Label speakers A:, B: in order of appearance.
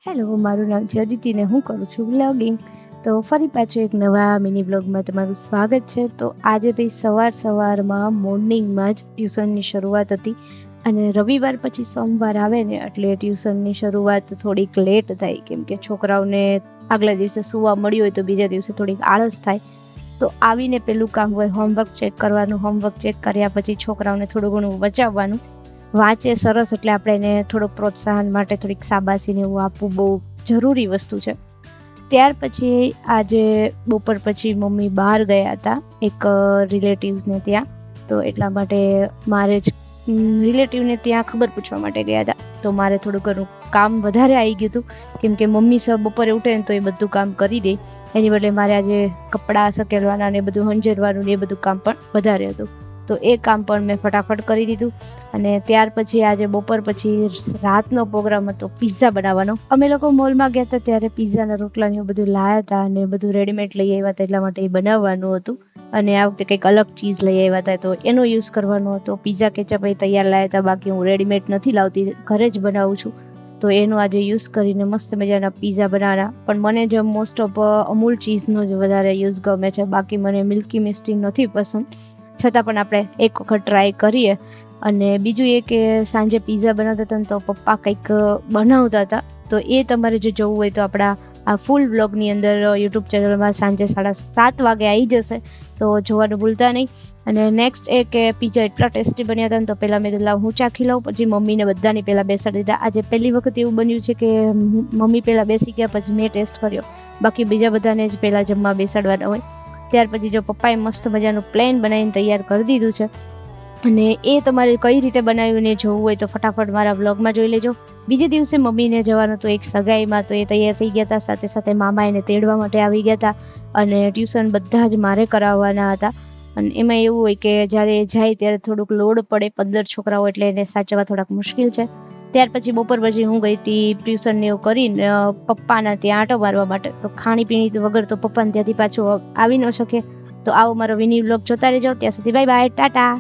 A: Hello, મારું નામ છે અદિતિ ને હું કરું છું વ્લોગિંગ. તો ફરી પાછું એક નવા મિની વ્લોગમાં તમારું સ્વાગત છે. તો આજે ભાઈ સવારમાં મોર્નિંગમાં જ ટ્યુશનની શરૂઆત હતી અને રવિવાર પછી સોમવાર આવે ને એટલે ટ્યુશનની શરૂઆત થોડીક લેટ થાય, કેમ કે છોકરાઓને આગલા દિવસે સૂવા મળ્યું હોય તો બીજા દિવસે થોડીક આળસ થાય. તો આવીને પેલું કામ હોય હોમવર્ક ચેક કરવાનું. હોમવર્ક ચેક કર્યા પછી છોકરાઓને થોડું ઘણું વચાવવાનું. વાંચે સરસ એટલે આપણે એને થોડુંક પ્રોત્સાહન માટે થોડીક શાબાશીને એવું આપવું બહુ જરૂરી વસ્તુ છે. ત્યાર પછી આજે બપોર પછી મમ્મી બહાર ગયા હતા એક રિલેટિવ્સને ત્યાં, તો એટલા માટે મારે જ રિલેટિવને ત્યાં ખબર પૂછવા માટે ગયા હતા. તો મારે થોડું ઘણું કામ વધારે આવી ગયું હતું, કેમ કે મમ્મી બપોરે ઉઠે ને તો એ બધું કામ કરી દે. એની બદલે મારે આજે કપડાં સકેલવાના ને બધું હંજરવાનું ને એ બધું કામ પણ વધારે હતું. તો એ કામ પણ મેં ફટાફટ કરી દીધું. અને ત્યાર પછી આજે બપોર પછી રાતનો પ્રોગ્રામ હતો પિઝા બનાવવાનો. અમે લોકો મોલમાં ગયા હતા ત્યારે પિઝાના રોટલા ને બધું લાયા હતા અને બધું રેડીમેડ લઈ આવ્યા હતા, એટલા માટે એ બનાવવાનું હતું. અને આ વખતે કંઈક અલગ ચીઝ લઈ આવ્યા હતા તો એનો યુઝ કરવાનો હતો. પિઝા કેચઅપ એ તૈયાર લાયા હતા, બાકી હું રેડીમેડ નથી લાવતી, ઘરે જ બનાવું છું. તો એનો આજે યુઝ કરીને મસ્ત મજાના પિઝા બનાવવાના. પણ મને જે મોસ્ટ ઓફ અમૂલ ચીઝનો જ વધારે યુઝ ગમે છે, બાકી મને મિલ્કી મિસ્ટી નથી પસંદ. છતાં પણ આપણે એક વખત ટ્રાય કરીએ. અને બીજું એ કે સાંજે પિઝા બનાવતા હતા ને તો પપ્પા કંઈક બનાવતા હતા, તો એ તમારે જો જોવું હોય તો આપણા આ ફૂલ વ્લોગની અંદર યુટ્યુબ ચેનલમાં સાંજે 7:30 વાગે આવી જશે, તો જોવાનું ભૂલતા નહીં. અને નેક્સ્ટ એ કે પિઝા એટલા ટેસ્ટી બન્યા હતા ને તો પહેલાં મેં લાવ હું ચાખી લઉં, પછી મમ્મીને બધાની પહેલાં બેસાડી દીધા. આજે પહેલી વખત એવું બન્યું છે કે મમ્મી પહેલાં બેસી ગયા પછી મેં ટેસ્ટ કર્યો, બાકી બીજા બધાને જ પહેલાં જમવા બેસાડવાના હોય. ત્યાર પછી જો પપ્પાએ મસ્ત મજાનું પ્લેન બનાવીને તૈયાર કરી દીધું છે. અને એ તમારે કઈ રીતે બનાવ્યું ને જોવું હોય તો ફટાફટ મારા વ્લોગમાં જોઈ લેજો. બીજે દિવસે મમ્મીને જવાનું તો એક સગાઈમાં, તો એ તૈયાર થઈ ગયા હતા. સાથે સાથે મામા એને તેડવા માટે આવી ગયા હતા. અને ટ્યુશન બધા જ મારે કરાવવાના હતા. અને એમાં એવું હોય કે જ્યારે જાય ત્યારે થોડુંક લોડ પડે, 15 છોકરાઓ એટલે એને સાચવવા થોડાક મુશ્કેલ છે. ત્યાર પછી બપોર પછી હું ગઈ હતી ટ્યુશન ને એવું કરીને પપ્પાના ત્યાં આંટો મારવા માટે. તો ખાણીપીણી વગર તો પપ્પાને ત્યાંથી પાછું આવી ન શકે. તો આવો મારો મિની વ્લોગ જોતા રહેજો. ત્યાં સુધી બાય બાય, ટાટા.